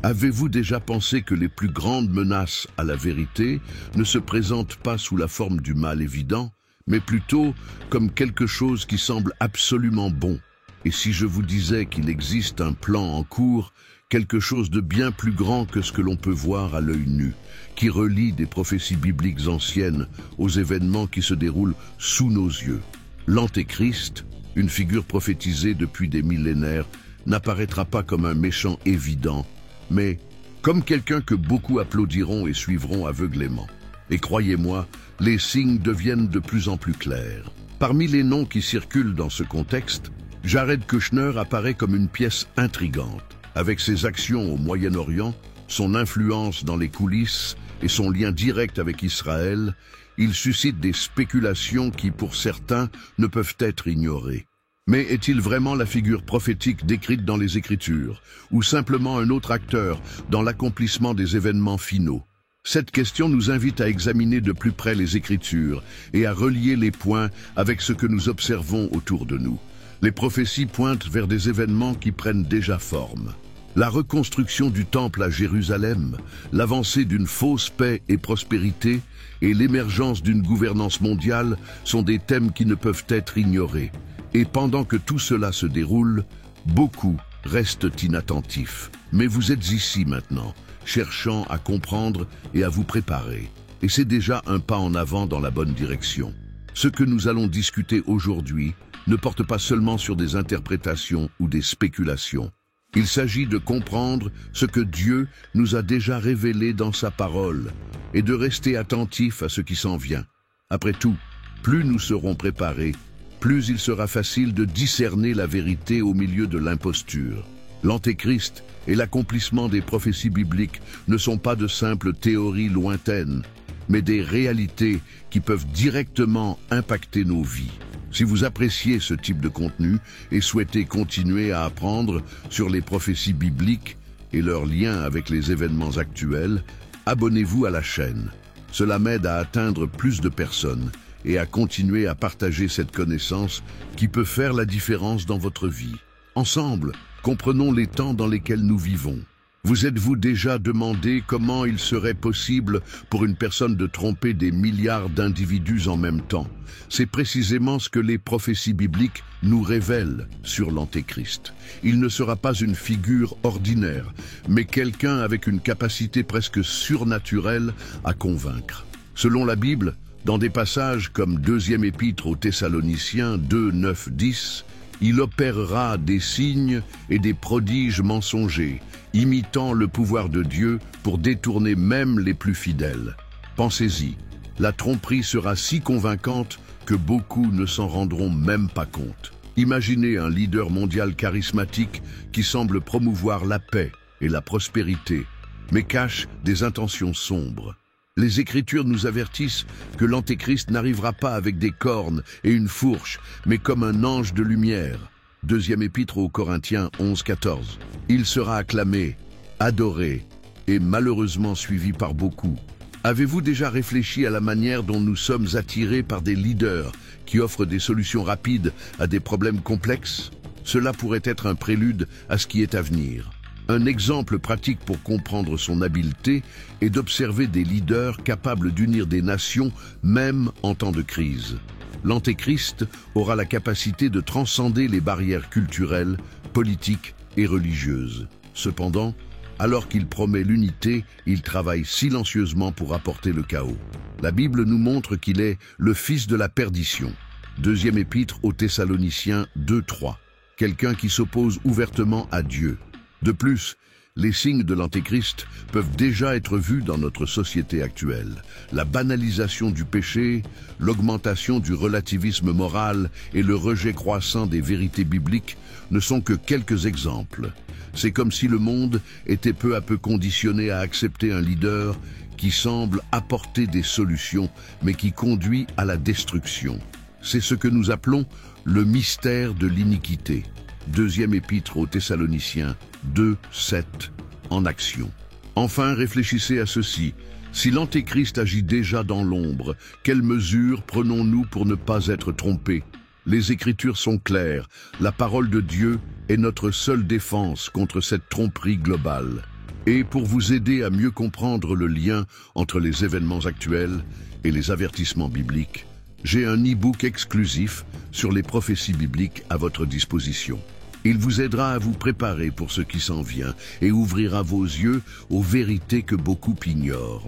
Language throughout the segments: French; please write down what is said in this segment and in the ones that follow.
Avez-vous déjà pensé que les plus grandes menaces à la vérité ne se présentent pas sous la forme du mal évident, mais plutôt comme quelque chose qui semble absolument bon? Et si je vous disais qu'il existe un plan en cours, quelque chose de bien plus grand que ce que l'on peut voir à l'œil nu, qui relie des prophéties bibliques anciennes aux événements qui se déroulent sous nos yeux? L'Antéchrist, une figure prophétisée depuis des millénaires, n'apparaîtra pas comme un méchant évident, mais comme quelqu'un que beaucoup applaudiront et suivront aveuglément. Et croyez-moi, les signes deviennent de plus en plus clairs. Parmi les noms qui circulent dans ce contexte, Jared Kushner apparaît comme une pièce intrigante. Avec ses actions au Moyen-Orient, son influence dans les coulisses et son lien direct avec Israël, il suscite des spéculations qui, pour certains, ne peuvent être ignorées. Mais est-il vraiment la figure prophétique décrite dans les Écritures, ou simplement un autre acteur dans l'accomplissement des événements finaux? Cette question nous invite à examiner de plus près les Écritures et à relier les points avec ce que nous observons autour de nous. Les prophéties pointent vers des événements qui prennent déjà forme. La reconstruction du temple à Jérusalem, l'avancée d'une fausse paix et prospérité et l'émergence d'une gouvernance mondiale sont des thèmes qui ne peuvent être ignorés. Et pendant que tout cela se déroule, beaucoup restent inattentifs. Mais vous êtes ici maintenant, cherchant à comprendre et à vous préparer. Et c'est déjà un pas en avant dans la bonne direction. Ce que nous allons discuter aujourd'hui ne porte pas seulement sur des interprétations ou des spéculations. Il s'agit de comprendre ce que Dieu nous a déjà révélé dans sa parole et de rester attentifs à ce qui s'en vient. Après tout, plus nous serons préparés, plus il sera facile de discerner la vérité au milieu de l'imposture. L'Antéchrist et l'accomplissement des prophéties bibliques ne sont pas de simples théories lointaines, mais des réalités qui peuvent directement impacter nos vies. Si vous appréciez ce type de contenu et souhaitez continuer à apprendre sur les prophéties bibliques et leurs liens avec les événements actuels, abonnez-vous à la chaîne. Cela m'aide à atteindre plus de personnes et à continuer à partager cette connaissance qui peut faire la différence dans votre vie. Ensemble, comprenons les temps dans lesquels nous vivons. Vous êtes-vous déjà demandé comment il serait possible pour une personne de tromper des milliards d'individus en même temps? C'est précisément ce que les prophéties bibliques nous révèlent sur l'Antéchrist. Il ne sera pas une figure ordinaire, mais quelqu'un avec une capacité presque surnaturelle à convaincre. Selon la Bible, dans des passages comme deuxième épître aux Thessaloniciens 2, 9, 10, il opérera des signes et des prodiges mensongers, imitant le pouvoir de Dieu pour détourner même les plus fidèles. Pensez-y, la tromperie sera si convaincante que beaucoup ne s'en rendront même pas compte. Imaginez un leader mondial charismatique qui semble promouvoir la paix et la prospérité, mais cache des intentions sombres. Les Écritures nous avertissent que l'Antéchrist n'arrivera pas avec des cornes et une fourche, mais comme un ange de lumière. Deuxième épître aux Corinthiens 11, 14. Il sera acclamé, adoré et malheureusement suivi par beaucoup. Avez-vous déjà réfléchi à la manière dont nous sommes attirés par des leaders qui offrent des solutions rapides à des problèmes complexes? Cela pourrait être un prélude à ce qui est à venir. Un exemple pratique pour comprendre son habileté est d'observer des leaders capables d'unir des nations même en temps de crise. L'Antéchrist aura la capacité de transcender les barrières culturelles, politiques et religieuses. Cependant, alors qu'il promet l'unité, il travaille silencieusement pour apporter le chaos. La Bible nous montre qu'il est le fils de la perdition. Deuxième épître aux Thessaloniciens 2, 3. Quelqu'un qui s'oppose ouvertement à Dieu. De plus, les signes de l'Antéchrist peuvent déjà être vus dans notre société actuelle. La banalisation du péché, l'augmentation du relativisme moral et le rejet croissant des vérités bibliques ne sont que quelques exemples. C'est comme si le monde était peu à peu conditionné à accepter un leader qui semble apporter des solutions, mais qui conduit à la destruction. C'est ce que nous appelons le mystère de l'iniquité. Deuxième épître aux Thessaloniciens 2, 7, en action. Enfin, réfléchissez à ceci. Si l'Antéchrist agit déjà dans l'ombre, quelles mesures prenons-nous pour ne pas être trompés? Les Écritures sont claires. La parole de Dieu est notre seule défense contre cette tromperie globale. Et pour vous aider à mieux comprendre le lien entre les événements actuels et les avertissements bibliques, j'ai un e-book exclusif sur les prophéties bibliques à votre disposition. Il vous aidera à vous préparer pour ce qui s'en vient et ouvrira vos yeux aux vérités que beaucoup ignorent.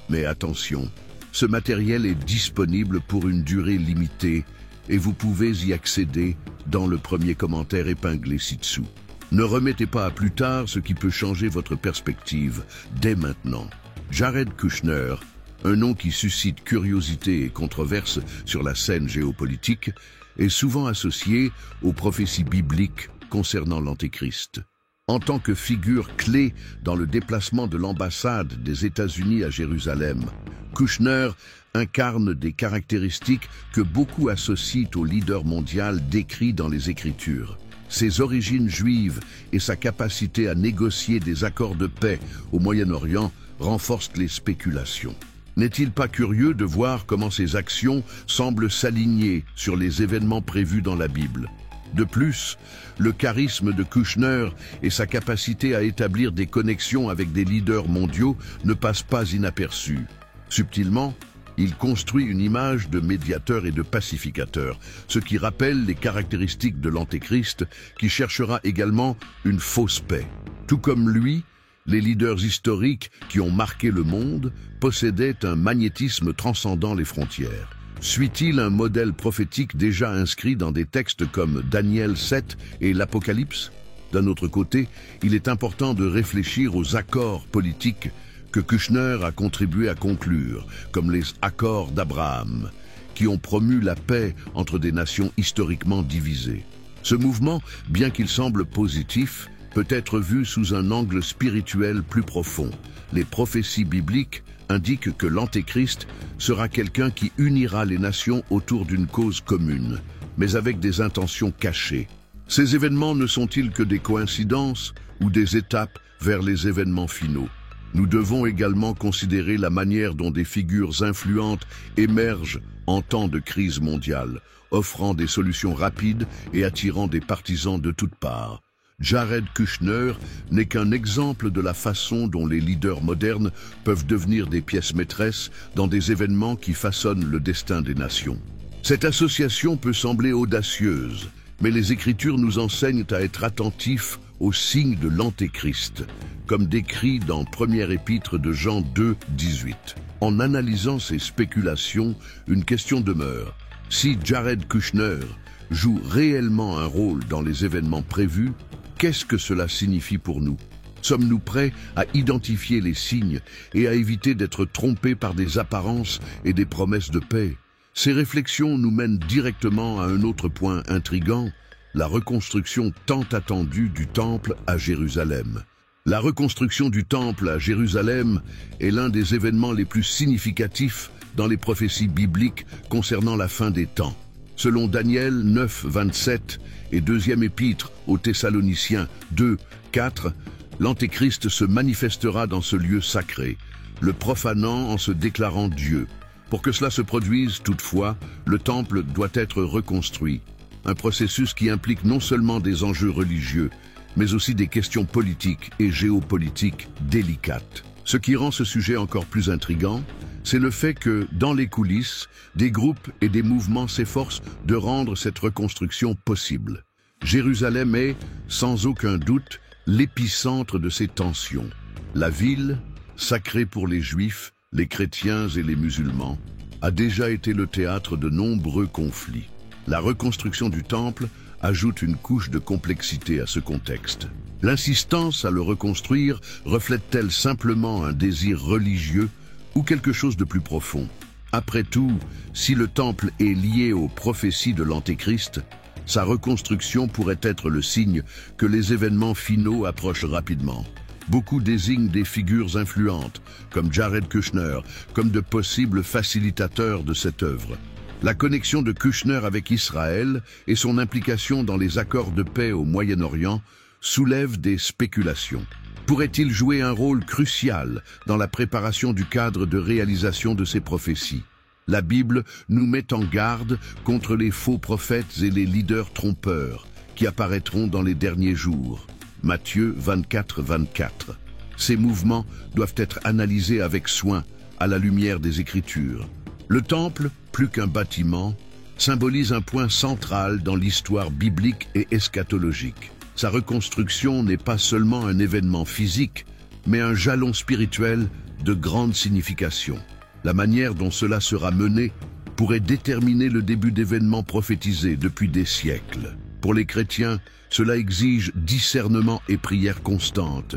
Mais attention, ce matériel est disponible pour une durée limitée et vous pouvez y accéder dans le premier commentaire épinglé ci-dessous. Ne remettez pas à plus tard ce qui peut changer votre perspective dès maintenant. Jared Kushner, un nom qui suscite curiosité et controverse sur la scène géopolitique, est souvent associé aux prophéties bibliques concernant l'Antéchrist. En tant que figure clé dans le déplacement de l'ambassade des États-Unis à Jérusalem, Kushner incarne des caractéristiques que beaucoup associent au leader mondial décrit dans les Écritures. Ses origines juives et sa capacité à négocier des accords de paix au Moyen-Orient renforcent les spéculations. N'est-il pas curieux de voir comment ses actions semblent s'aligner sur les événements prévus dans la Bible? De plus, le charisme de Kushner et sa capacité à établir des connexions avec des leaders mondiaux ne passent pas inaperçus. Subtilement, il construit une image de médiateur et de pacificateur, ce qui rappelle les caractéristiques de l'Antéchrist qui cherchera également une fausse paix. Tout comme lui, les leaders historiques qui ont marqué le monde possédaient un magnétisme transcendant les frontières. Suit-il un modèle prophétique déjà inscrit dans des textes comme Daniel 7 et l'Apocalypse? D'un autre côté, il est important de réfléchir aux accords politiques que Kushner a contribué à conclure, comme les accords d'Abraham, qui ont promu la paix entre des nations historiquement divisées. Ce mouvement, bien qu'il semble positif, peut être vu sous un angle spirituel plus profond. Les prophéties bibliques indiquent que l'Antéchrist sera quelqu'un qui unira les nations autour d'une cause commune, mais avec des intentions cachées. Ces événements ne sont-ils que des coïncidences ou des étapes vers les événements finaux? Nous devons également considérer la manière dont des figures influentes émergent en temps de crise mondiale, offrant des solutions rapides et attirant des partisans de toutes parts. Jared Kushner n'est qu'un exemple de la façon dont les leaders modernes peuvent devenir des pièces maîtresses dans des événements qui façonnent le destin des nations. Cette association peut sembler audacieuse, mais les Écritures nous enseignent à être attentifs aux signes de l'Antéchrist, comme décrit dans Première Épître de Jean 2, 18. En analysant ces spéculations, une question demeure. Si Jared Kushner joue réellement un rôle dans les événements prévus, qu'est-ce que cela signifie pour nous? Sommes-nous prêts à identifier les signes et à éviter d'être trompés par des apparences et des promesses de paix? Ces réflexions nous mènent directement à un autre point intrigant, la reconstruction tant attendue du Temple à Jérusalem. La reconstruction du Temple à Jérusalem est l'un des événements les plus significatifs dans les prophéties bibliques concernant la fin des temps. Selon Daniel 9, 27 et deuxième épître aux Thessaloniciens 2, 4, l'Antéchrist se manifestera dans ce lieu sacré, le profanant en se déclarant Dieu. Pour que cela se produise, toutefois, le Temple doit être reconstruit. Un processus qui implique non seulement des enjeux religieux, mais aussi des questions politiques et géopolitiques délicates. Ce qui rend ce sujet encore plus intrigant, c'est le fait que, dans les coulisses, des groupes et des mouvements s'efforcent de rendre cette reconstruction possible. Jérusalem est, sans aucun doute, l'épicentre de ces tensions. La ville, sacrée pour les Juifs, les chrétiens et les musulmans, a déjà été le théâtre de nombreux conflits. La reconstruction du Temple ajoute une couche de complexité à ce contexte. L'insistance à le reconstruire reflète-t-elle simplement un désir religieux ou quelque chose de plus profond? Après tout, si le Temple est lié aux prophéties de l'Antéchrist, sa reconstruction pourrait être le signe que les événements finaux approchent rapidement. Beaucoup désignent des figures influentes, comme Jared Kushner, comme de possibles facilitateurs de cette œuvre. La connexion de Kushner avec Israël et son implication dans les accords de paix au Moyen-Orient soulèvent des spéculations. Pourrait-il jouer un rôle crucial dans la préparation du cadre de réalisation de ces prophéties? La Bible nous met en garde contre les faux prophètes et les leaders trompeurs qui apparaîtront dans les derniers jours. Matthieu 24, 24. Ces mouvements doivent être analysés avec soin, à la lumière des Écritures. Le temple, plus qu'un bâtiment, symbolise un point central dans l'histoire biblique et eschatologique. Sa reconstruction n'est pas seulement un événement physique, mais un jalon spirituel de grande signification. La manière dont cela sera mené pourrait déterminer le début d'événements prophétisés depuis des siècles. Pour les chrétiens, cela exige discernement et prière constante,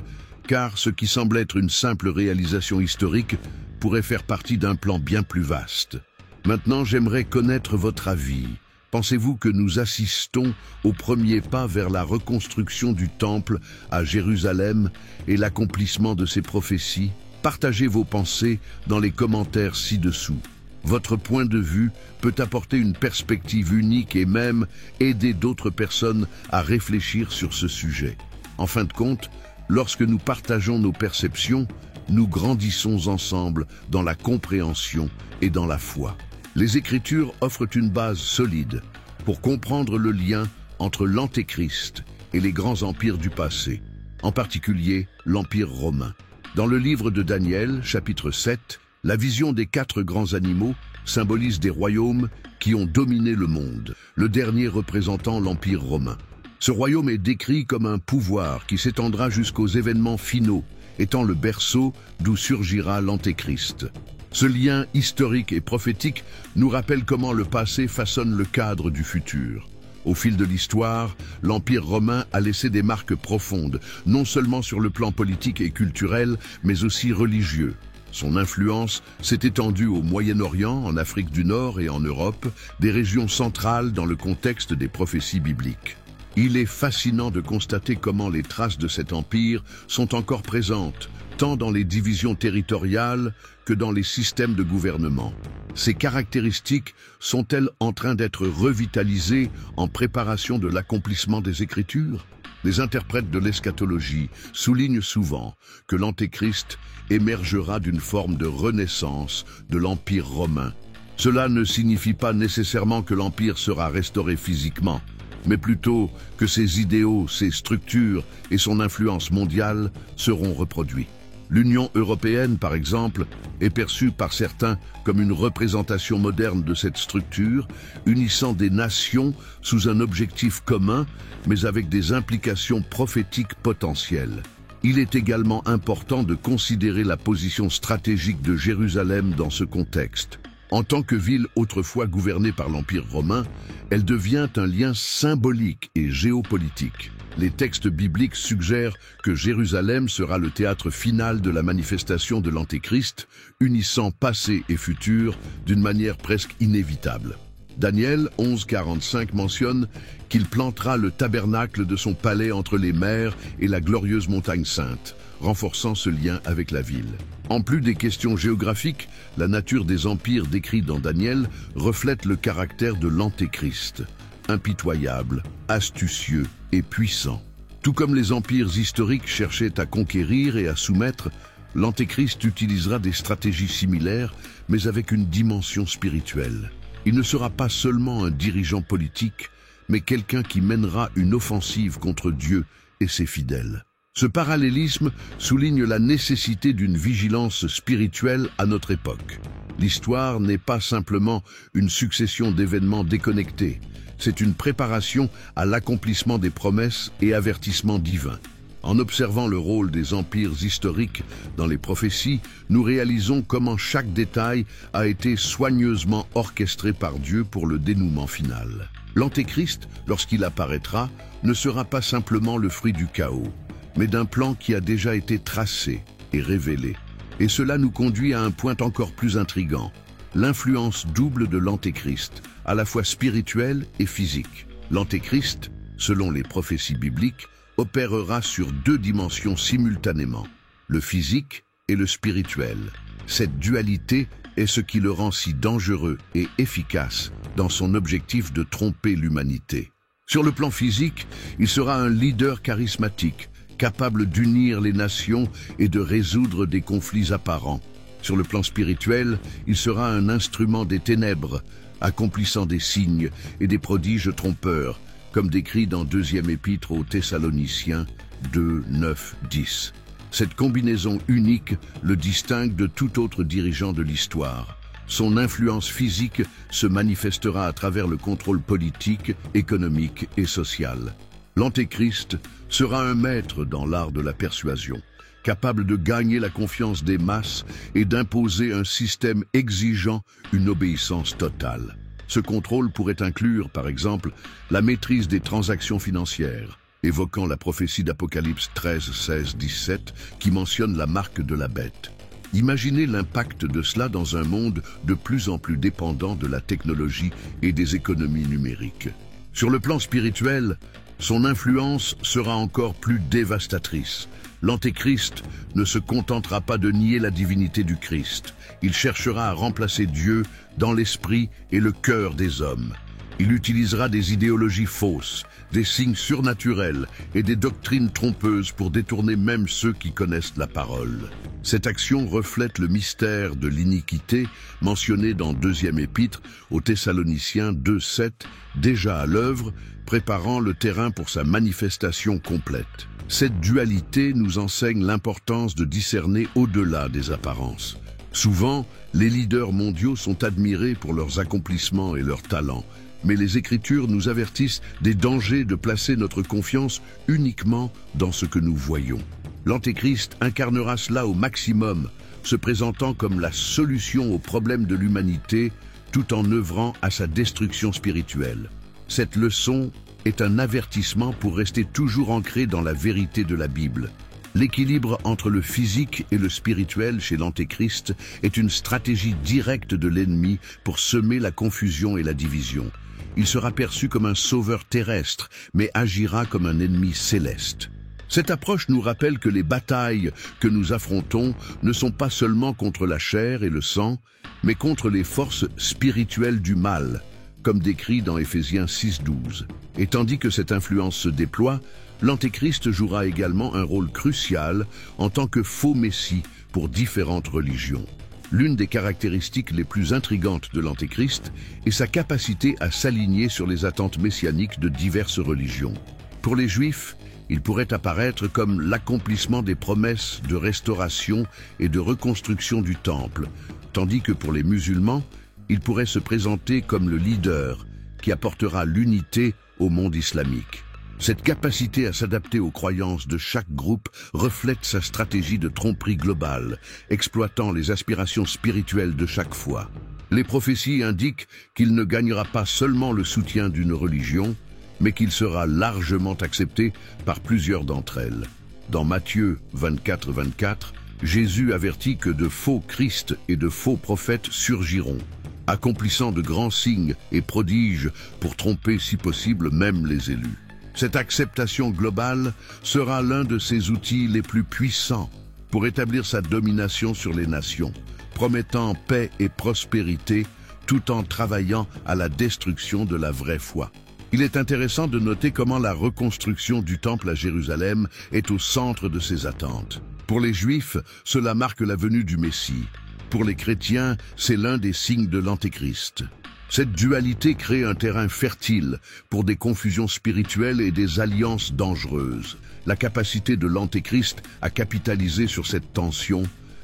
car ce qui semble être une simple réalisation historique pourrait faire partie d'un plan bien plus vaste. Maintenant, j'aimerais connaître votre avis. Pensez-vous que nous assistons au premier pas vers la reconstruction du temple à Jérusalem et l'accomplissement de ces prophéties? Partagez vos pensées dans les commentaires ci-dessous. Votre point de vue peut apporter une perspective unique et même aider d'autres personnes à réfléchir sur ce sujet. En fin de compte, lorsque nous partageons nos perceptions, nous grandissons ensemble dans la compréhension et dans la foi. Les Écritures offrent une base solide pour comprendre le lien entre l'Antéchrist et les grands empires du passé, en particulier l'Empire romain. Dans le livre de Daniel, chapitre 7, la vision des 4 grands animaux symbolise des royaumes qui ont dominé le monde, le dernier représentant l'Empire romain. Ce royaume est décrit comme un pouvoir qui s'étendra jusqu'aux événements finaux, étant le berceau d'où surgira l'Antéchrist. Ce lien historique et prophétique nous rappelle comment le passé façonne le cadre du futur. Au fil de l'histoire, l'Empire romain a laissé des marques profondes, non seulement sur le plan politique et culturel, mais aussi religieux. Son influence s'est étendue au Moyen-Orient, en Afrique du Nord et en Europe, des régions centrales dans le contexte des prophéties bibliques. Il est fascinant de constater comment les traces de cet empire sont encore présentes, tant dans les divisions territoriales que dans les systèmes de gouvernement. Ces caractéristiques sont-elles en train d'être revitalisées en préparation de l'accomplissement des Écritures? Les interprètes de l'eschatologie soulignent souvent que l'Antéchrist émergera d'une forme de renaissance de l'Empire romain. Cela ne signifie pas nécessairement que l'Empire sera restauré physiquement, mais plutôt que ses idéaux, ses structures et son influence mondiale seront reproduits. L'Union européenne, par exemple, est perçue par certains comme une représentation moderne de cette structure, unissant des nations sous un objectif commun, mais avec des implications prophétiques potentielles. Il est également important de considérer la position stratégique de Jérusalem dans ce contexte. En tant que ville autrefois gouvernée par l'Empire romain, elle devient un lien symbolique et géopolitique. Les textes bibliques suggèrent que Jérusalem sera le théâtre final de la manifestation de l'Antéchrist, unissant passé et futur d'une manière presque inévitable. Daniel 11:45 mentionne qu'il plantera le tabernacle de son palais entre les mers et la glorieuse montagne sainte, renforçant ce lien avec la ville. En plus des questions géographiques, la nature des empires décrits dans Daniel reflète le caractère de l'Antéchrist, impitoyable, astucieux et puissant. Tout comme les empires historiques cherchaient à conquérir et à soumettre, l'Antéchrist utilisera des stratégies similaires, mais avec une dimension spirituelle. Il ne sera pas seulement un dirigeant politique, mais quelqu'un qui mènera une offensive contre Dieu et ses fidèles. Ce parallélisme souligne la nécessité d'une vigilance spirituelle à notre époque. L'histoire n'est pas simplement une succession d'événements déconnectés, c'est une préparation à l'accomplissement des promesses et avertissements divins. En observant le rôle des empires historiques dans les prophéties, nous réalisons comment chaque détail a été soigneusement orchestré par Dieu pour le dénouement final. L'Antéchrist, lorsqu'il apparaîtra, ne sera pas simplement le fruit du chaos, mais d'un plan qui a déjà été tracé et révélé. Et cela nous conduit à un point encore plus intrigant, l'influence double de l'Antéchrist, à la fois spirituelle et physique. L'Antéchrist, selon les prophéties bibliques, opérera sur 2 dimensions simultanément, le physique et le spirituel. Cette dualité est ce qui le rend si dangereux et efficace dans son objectif de tromper l'humanité. Sur le plan physique, il sera un leader charismatique, capable d'unir les nations et de résoudre des conflits apparents. Sur le plan spirituel, il sera un instrument des ténèbres, accomplissant des signes et des prodiges trompeurs, comme décrit dans 2e épître aux Thessaloniciens 2, 9, 10. Cette combinaison unique le distingue de tout autre dirigeant de l'histoire. Son influence physique se manifestera à travers le contrôle politique, économique et social. L'Antéchrist sera un maître dans l'art de la persuasion, capable de gagner la confiance des masses et d'imposer un système exigeant une obéissance totale. Ce contrôle pourrait inclure, par exemple, la maîtrise des transactions financières, évoquant la prophétie d'Apocalypse 13, 16, 17, qui mentionne la marque de la bête. Imaginez l'impact de cela dans un monde de plus en plus dépendant de la technologie et des économies numériques. Sur le plan spirituel, son influence sera encore plus dévastatrice. L'Antéchrist ne se contentera pas de nier la divinité du Christ. Il cherchera à remplacer Dieu dans l'esprit et le cœur des hommes. Il utilisera des idéologies fausses, des signes surnaturels et des doctrines trompeuses pour détourner même ceux qui connaissent la parole. Cette action reflète le mystère de l'iniquité mentionné dans 2e épître aux Thessaloniciens 2:7, déjà à l'œuvre, préparant le terrain pour sa manifestation complète. Cette dualité nous enseigne l'importance de discerner au-delà des apparences. Souvent, les leaders mondiaux sont admirés pour leurs accomplissements et leurs talents, mais les Écritures nous avertissent des dangers de placer notre confiance uniquement dans ce que nous voyons. L'Antéchrist incarnera cela au maximum, se présentant comme la solution aux problèmes de l'humanité, tout en œuvrant à sa destruction spirituelle. Cette leçon est un avertissement pour rester toujours ancré dans la vérité de la Bible. L'équilibre entre le physique et le spirituel chez l'Antéchrist est une stratégie directe de l'ennemi pour semer la confusion et la division. Il sera perçu comme un sauveur terrestre, mais agira comme un ennemi céleste. Cette approche nous rappelle que les batailles que nous affrontons ne sont pas seulement contre la chair et le sang, mais contre les forces spirituelles du mal, comme décrit dans Éphésiens 6:12. Et tandis que cette influence se déploie, l'Antéchrist jouera également un rôle crucial en tant que faux messie pour différentes religions. L'une des caractéristiques les plus intrigantes de l'Antéchrist est sa capacité à s'aligner sur les attentes messianiques de diverses religions. Pour les Juifs, il pourrait apparaître comme l'accomplissement des promesses de restauration et de reconstruction du Temple, tandis que pour les musulmans, il pourrait se présenter comme le leader qui apportera l'unité au monde islamique. Cette capacité à s'adapter aux croyances de chaque groupe reflète sa stratégie de tromperie globale, exploitant les aspirations spirituelles de chaque foi. Les prophéties indiquent qu'il ne gagnera pas seulement le soutien d'une religion, mais qu'il sera largement accepté par plusieurs d'entre elles. Dans Matthieu 24:24, Jésus avertit que de faux Christ et de faux prophètes surgiront, accomplissant de grands signes et prodiges pour tromper si possible même les élus. Cette acceptation globale sera l'un de ses outils les plus puissants pour établir sa domination sur les nations, promettant paix et prospérité tout en travaillant à la destruction de la vraie foi. Il est intéressant de noter comment la reconstruction du temple à Jérusalem est au centre de ses attentes. Pour les Juifs, cela marque la venue du Messie. Pour les chrétiens, c'est l'un des signes de l'Antéchrist. Cette dualité crée un terrain fertile pour des confusions spirituelles et des alliances dangereuses. La capacité de l'Antéchrist à capitaliser sur cette tension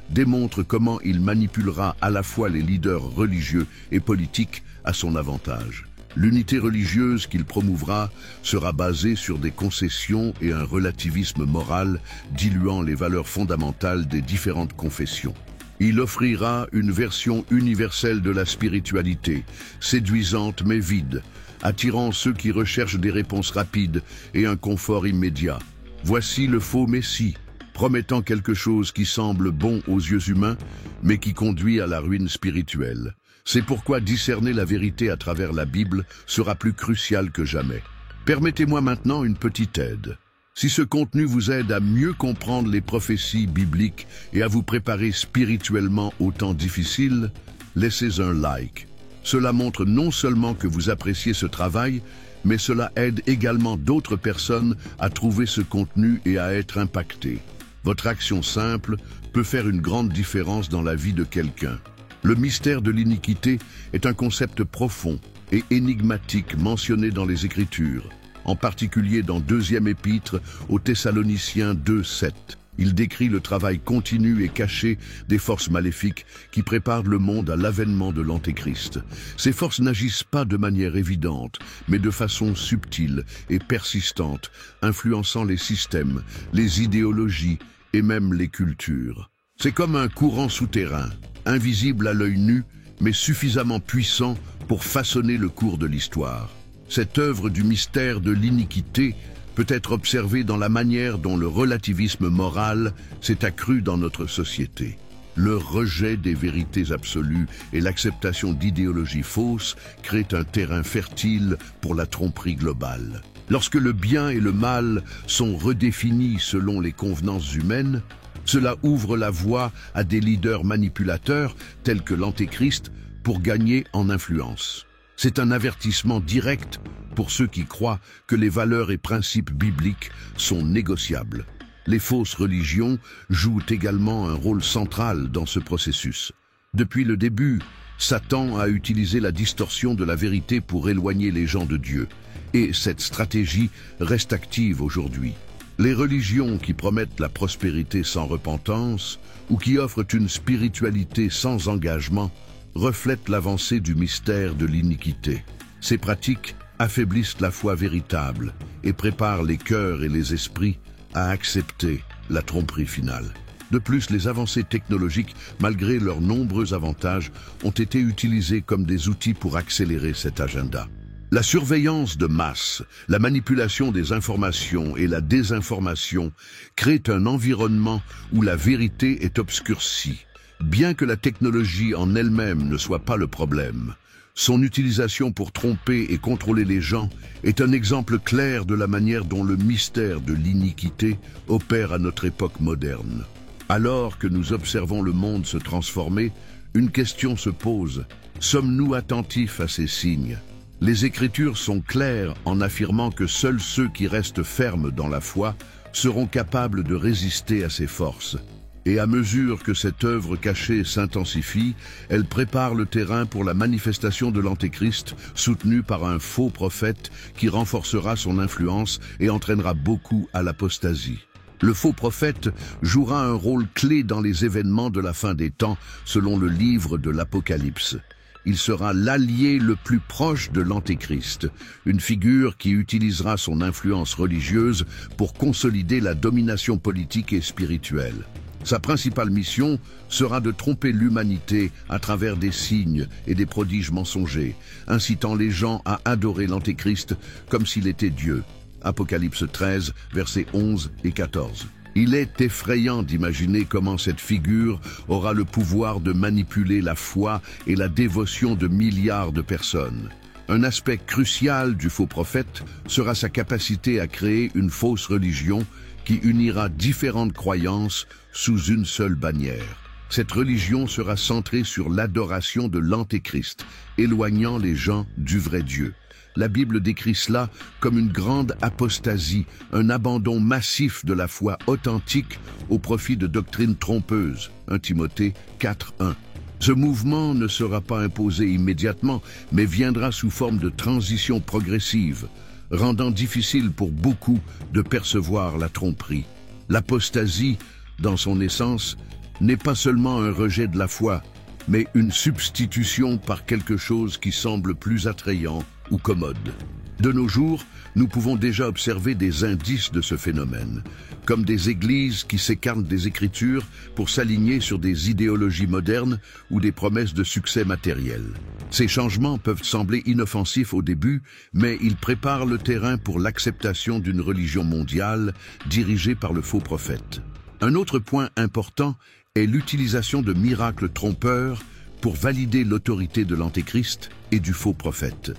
démontre comment il manipulera à la fois les leaders religieux et politiques à son avantage. L'unité religieuse qu'il promouvra sera basée sur des concessions et un relativisme moral diluant les valeurs fondamentales des différentes confessions. Il offrira une version universelle de la spiritualité, séduisante mais vide, attirant ceux qui recherchent des réponses rapides et un confort immédiat. Voici le faux Messie, promettant quelque chose qui semble bon aux yeux humains, mais qui conduit à la ruine spirituelle. C'est pourquoi discerner la vérité à travers la Bible sera plus crucial que jamais. Permettez-moi maintenant une petite aide. Si ce contenu vous aide à mieux comprendre les prophéties bibliques et à vous préparer spirituellement aux temps difficiles, laissez un like. Cela montre non seulement que vous appréciez ce travail, mais cela aide également d'autres personnes à trouver ce contenu et à être impactées. Votre action simple peut faire une grande différence dans la vie de quelqu'un. Le mystère de l'iniquité est un concept profond et énigmatique mentionné dans les Écritures, en particulier dans 2e épître aux Thessaloniciens 2:7. Il décrit le travail continu et caché des forces maléfiques qui préparent le monde à l'avènement de l'Antéchrist. Ces forces n'agissent pas de manière évidente, mais de façon subtile et persistante, influençant les systèmes, les idéologies et même les cultures. C'est comme un courant souterrain, invisible à l'œil nu, mais suffisamment puissant pour façonner le cours de l'histoire. Cette œuvre du mystère de l'iniquité peut être observé dans la manière dont le relativisme moral s'est accru dans notre société. Le rejet des vérités absolues et l'acceptation d'idéologies fausses créent un terrain fertile pour la tromperie globale. Lorsque le bien et le mal sont redéfinis selon les convenances humaines, cela ouvre la voie à des leaders manipulateurs tels que l'Antéchrist pour gagner en influence. C'est un avertissement direct pour ceux qui croient que les valeurs et principes bibliques sont négociables. Les fausses religions jouent également un rôle central dans ce processus. Depuis le début, Satan a utilisé la distorsion de la vérité pour éloigner les gens de Dieu. Et cette stratégie reste active aujourd'hui. Les religions qui promettent la prospérité sans repentance ou qui offrent une spiritualité sans engagement reflètent l'avancée du mystère de l'iniquité. Ces pratiques affaiblissent la foi véritable et préparent les cœurs et les esprits à accepter la tromperie finale. De plus, les avancées technologiques, malgré leurs nombreux avantages, ont été utilisées comme des outils pour accélérer cet agenda. La surveillance de masse, la manipulation des informations et la désinformation créent un environnement où la vérité est obscurcie. Bien que la technologie en elle-même ne soit pas le problème, son utilisation pour tromper et contrôler les gens est un exemple clair de la manière dont le mystère de l'iniquité opère à notre époque moderne. Alors que nous observons le monde se transformer, une question se pose. Sommes-nous attentifs à ces signes ? Les Écritures sont claires en affirmant que seuls ceux qui restent fermes dans la foi seront capables de résister à ces forces. Et à mesure que cette œuvre cachée s'intensifie, elle prépare le terrain pour la manifestation de l'Antéchrist, soutenu par un faux prophète qui renforcera son influence et entraînera beaucoup à l'apostasie. Le faux prophète jouera un rôle clé dans les événements de la fin des temps, selon le livre de l'Apocalypse. Il sera l'allié le plus proche de l'Antéchrist, une figure qui utilisera son influence religieuse pour consolider la domination politique et spirituelle. Sa principale mission sera de tromper l'humanité à travers des signes et des prodiges mensongers, incitant les gens à adorer l'Antéchrist comme s'il était Dieu. Apocalypse 13, versets 11 et 14. Il est effrayant d'imaginer comment cette figure aura le pouvoir de manipuler la foi et la dévotion de milliards de personnes. Un aspect crucial du faux prophète sera sa capacité à créer une fausse religion qui unira différentes croyances sous une seule bannière. Cette religion sera centrée sur l'adoration de l'Antéchrist, éloignant les gens du vrai Dieu. La Bible décrit cela comme une grande apostasie, un abandon massif de la foi authentique au profit de doctrines trompeuses. 1 Timothée 4:1. Ce mouvement ne sera pas imposé immédiatement, mais viendra sous forme de transition progressive, rendant difficile pour beaucoup de percevoir la tromperie. L'apostasie, dans son essence, n'est pas seulement un rejet de la foi, mais une substitution par quelque chose qui semble plus attrayant ou commode. De nos jours, nous pouvons déjà observer des indices de ce phénomène, comme des églises qui s'écartent des Écritures pour s'aligner sur des idéologies modernes ou des promesses de succès matériel. Ces changements peuvent sembler inoffensifs au début, mais ils préparent le terrain pour l'acceptation d'une religion mondiale dirigée par le faux prophète. Un autre point important est l'utilisation de miracles trompeurs pour valider l'autorité de l'Antéchrist et du faux prophète.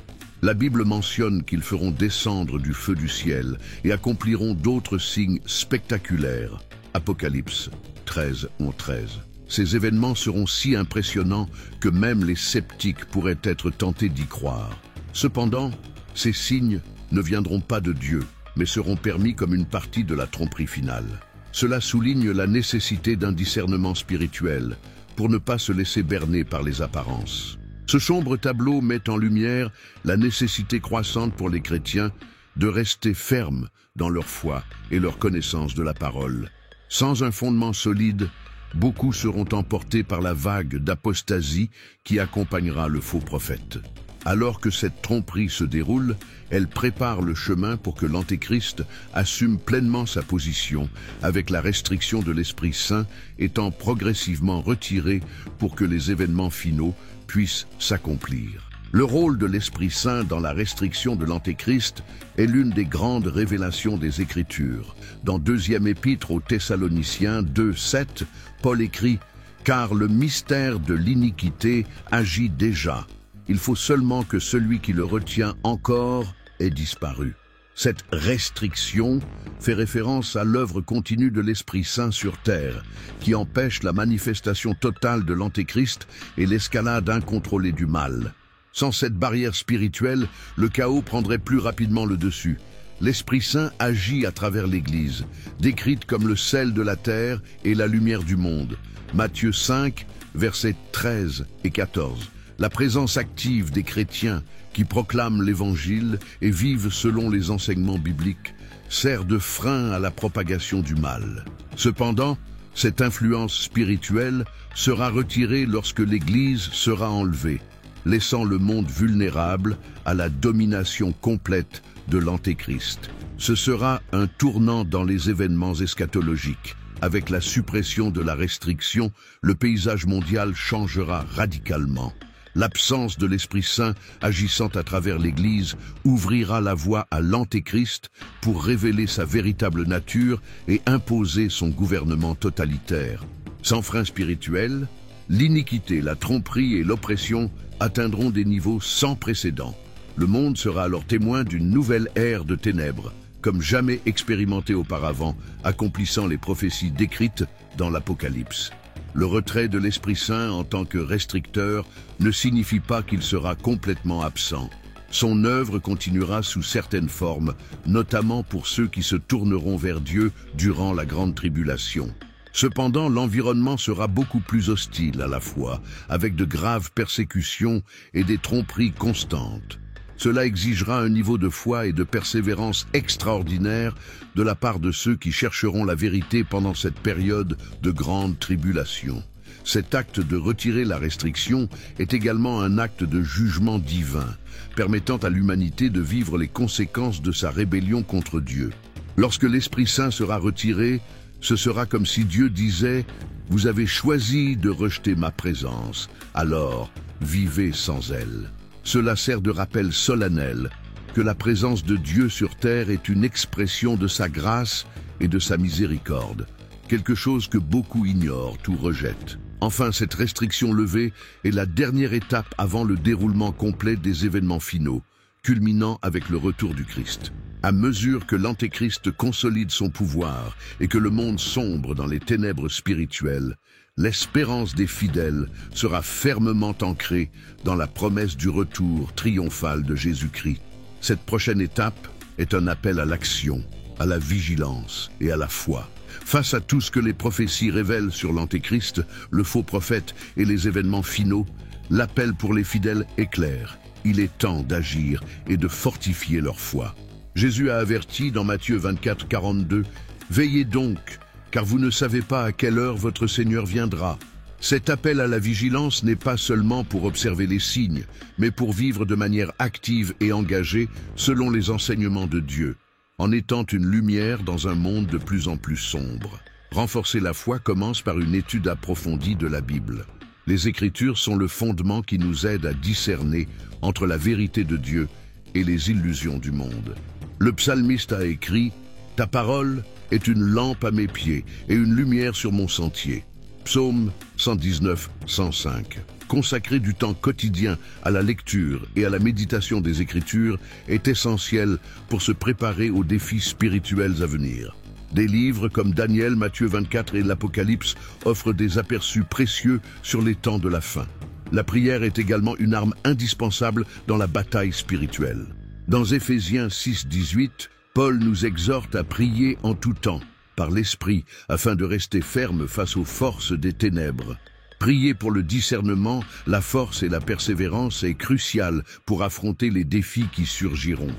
La Bible mentionne qu'ils feront descendre du feu du ciel et accompliront d'autres signes spectaculaires. Apocalypse 13:13. Ces événements seront si impressionnants que même les sceptiques pourraient être tentés d'y croire. Cependant, ces signes ne viendront pas de Dieu, mais seront permis comme une partie de la tromperie finale. Cela souligne la nécessité d'un discernement spirituel pour ne pas se laisser berner par les apparences. Ce sombre tableau met en lumière la nécessité croissante pour les chrétiens de rester fermes dans leur foi et leur connaissance de la parole. Sans un fondement solide, beaucoup seront emportés par la vague d'apostasie qui accompagnera le faux prophète. Alors que cette tromperie se déroule, elle prépare le chemin pour que l'Antéchrist assume pleinement sa position, avec la restriction de l'Esprit Saint étant progressivement retirée pour que les événements finaux puissent s'accomplir. Le rôle de l'Esprit Saint dans la restriction de l'Antéchrist est l'une des grandes révélations des Écritures. Dans 2e épître aux Thessaloniciens 2:7, Paul écrit « Car le mystère de l'iniquité agit déjà. Il faut seulement que celui qui le retient encore ait disparu. » Cette restriction fait référence à l'œuvre continue de l'Esprit Saint sur terre, qui empêche la manifestation totale de l'Antéchrist et l'escalade incontrôlée du mal. Sans cette barrière spirituelle, le chaos prendrait plus rapidement le dessus. L'Esprit Saint agit à travers l'Église, décrite comme le sel de la terre et la lumière du monde. Matthieu 5, versets 13 et 14. La présence active des chrétiens qui proclament l'Évangile et vivent selon les enseignements bibliques sert de frein à la propagation du mal. Cependant, cette influence spirituelle sera retirée lorsque l'Église sera enlevée, laissant le monde vulnérable à la domination complète de l'Antéchrist. Ce sera un tournant dans les événements eschatologiques. Avec la suppression de la restriction, le paysage mondial changera radicalement. L'absence de l'Esprit Saint agissant à travers l'Église ouvrira la voie à l'Antéchrist pour révéler sa véritable nature et imposer son gouvernement totalitaire. Sans frein spirituel, l'iniquité, la tromperie et l'oppression atteindront des niveaux sans précédent. Le monde sera alors témoin d'une nouvelle ère de ténèbres, comme jamais expérimentée auparavant, accomplissant les prophéties décrites dans l'Apocalypse. Le retrait de l'Esprit Saint en tant que restricteur ne signifie pas qu'il sera complètement absent. Son œuvre continuera sous certaines formes, notamment pour ceux qui se tourneront vers Dieu durant la grande tribulation. Cependant, l'environnement sera beaucoup plus hostile à la fois, avec de graves persécutions et des tromperies constantes. Cela exigera un niveau de foi et de persévérance extraordinaire de la part de ceux qui chercheront la vérité pendant cette période de grande tribulation. Cet acte de retirer la restriction est également un acte de jugement divin, permettant à l'humanité de vivre les conséquences de sa rébellion contre Dieu. Lorsque l'Esprit Saint sera retiré, ce sera comme si Dieu disait « Vous avez choisi de rejeter ma présence, alors vivez sans elle ». Cela sert de rappel solennel que la présence de Dieu sur terre est une expression de sa grâce et de sa miséricorde, quelque chose que beaucoup ignorent ou rejettent. Enfin, cette restriction levée est la dernière étape avant le déroulement complet des événements finaux, culminant avec le retour du Christ. À mesure que l'Antéchrist consolide son pouvoir et que le monde sombre dans les ténèbres spirituelles, l'espérance des fidèles sera fermement ancrée dans la promesse du retour triomphal de Jésus-Christ. Cette prochaine étape est un appel à l'action, à la vigilance et à la foi. Face à tout ce que les prophéties révèlent sur l'Antéchrist, le faux prophète et les événements finaux, l'appel pour les fidèles est clair. Il est temps d'agir et de fortifier leur foi. Jésus a averti dans Matthieu 24, 42 « Veillez donc, car vous ne savez pas à quelle heure votre Seigneur viendra. » Cet appel à la vigilance n'est pas seulement pour observer les signes, mais pour vivre de manière active et engagée selon les enseignements de Dieu, en étant une lumière dans un monde de plus en plus sombre. Renforcer la foi commence par une étude approfondie de la Bible. Les Écritures sont le fondement qui nous aide à discerner entre la vérité de Dieu et les illusions du monde. Le psalmiste a écrit « Ta parole est une lampe à mes pieds et une lumière sur mon sentier ». Psaume 119, 105. Consacrer du temps quotidien à la lecture et à la méditation des Écritures est essentiel pour se préparer aux défis spirituels à venir. Des livres comme Daniel, Matthieu 24 et l'Apocalypse offrent des aperçus précieux sur les temps de la fin. La prière est également une arme indispensable dans la bataille spirituelle. Dans Éphésiens 6, 18, Paul nous exhorte à prier en tout temps, par l'Esprit, afin de rester ferme face aux forces des ténèbres. Prier pour le discernement, la force et la persévérance est crucial pour affronter les défis qui surgiront.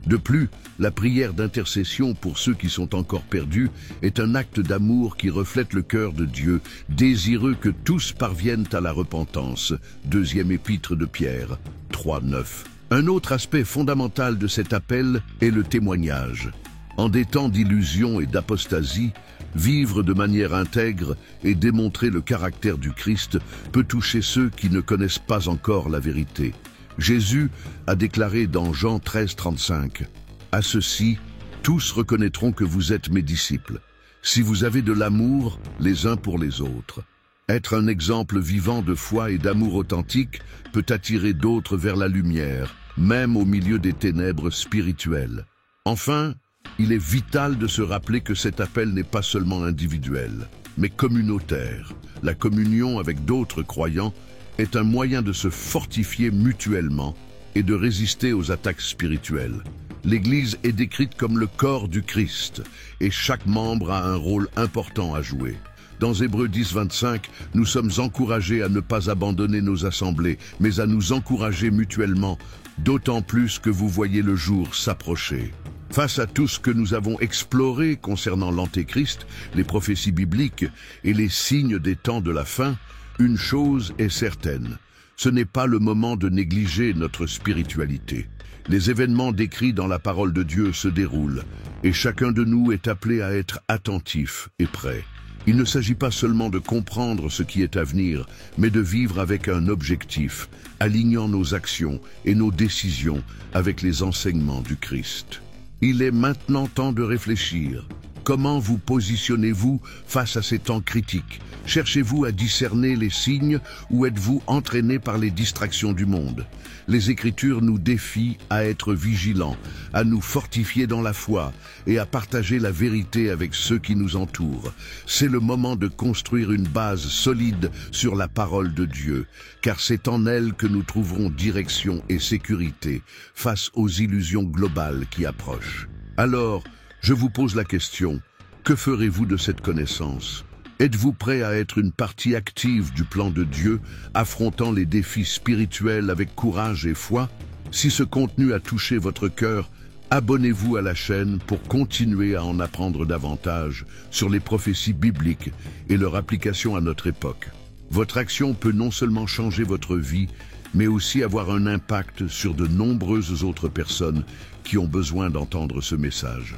De plus, la prière d'intercession pour ceux qui sont encore perdus est un acte d'amour qui reflète le cœur de Dieu, désireux que tous parviennent à la repentance. Deuxième épître de Pierre 3:9. Un autre aspect fondamental de cet appel est le témoignage. En des temps d'illusion et d'apostasie, vivre de manière intègre et démontrer le caractère du Christ peut toucher ceux qui ne connaissent pas encore la vérité. Jésus a déclaré dans Jean 13:35 « À ceux-ci, tous reconnaîtront que vous êtes mes disciples, si vous avez de l'amour les uns pour les autres. » Être un exemple vivant de foi et d'amour authentique peut attirer d'autres vers la lumière, même au milieu des ténèbres spirituelles. Enfin, il est vital de se rappeler que cet appel n'est pas seulement individuel, mais communautaire. La communion avec d'autres croyants est un moyen de se fortifier mutuellement et de résister aux attaques spirituelles. L'Église est décrite comme le corps du Christ et chaque membre a un rôle important à jouer. Dans Hébreux 10:25, nous sommes encouragés à ne pas abandonner nos assemblées, mais à nous encourager mutuellement, d'autant plus que vous voyez le jour s'approcher. Face à tout ce que nous avons exploré concernant l'Antéchrist, les prophéties bibliques et les signes des temps de la fin, une chose est certaine, ce n'est pas le moment de négliger notre spiritualité. Les événements décrits dans la parole de Dieu se déroulent, et chacun de nous est appelé à être attentif et prêt. Il ne s'agit pas seulement de comprendre ce qui est à venir, mais de vivre avec un objectif, alignant nos actions et nos décisions avec les enseignements du Christ. Il est maintenant temps de réfléchir. Comment vous positionnez-vous face à ces temps critiques? Cherchez-vous à discerner les signes ou êtes-vous entraîné par les distractions du monde? Les Écritures nous défient à être vigilants, à nous fortifier dans la foi et à partager la vérité avec ceux qui nous entourent. C'est le moment de construire une base solide sur la parole de Dieu, car c'est en elle que nous trouverons direction et sécurité face aux illusions globales qui approchent. Alors, je vous pose la question, que ferez-vous de cette connaissance? Êtes-vous prêt à être une partie active du plan de Dieu, affrontant les défis spirituels avec courage et foi? Si ce contenu a touché votre cœur, abonnez-vous à la chaîne pour continuer à en apprendre davantage sur les prophéties bibliques et leur application à notre époque. Votre action peut non seulement changer votre vie, mais aussi avoir un impact sur de nombreuses autres personnes qui ont besoin d'entendre ce message.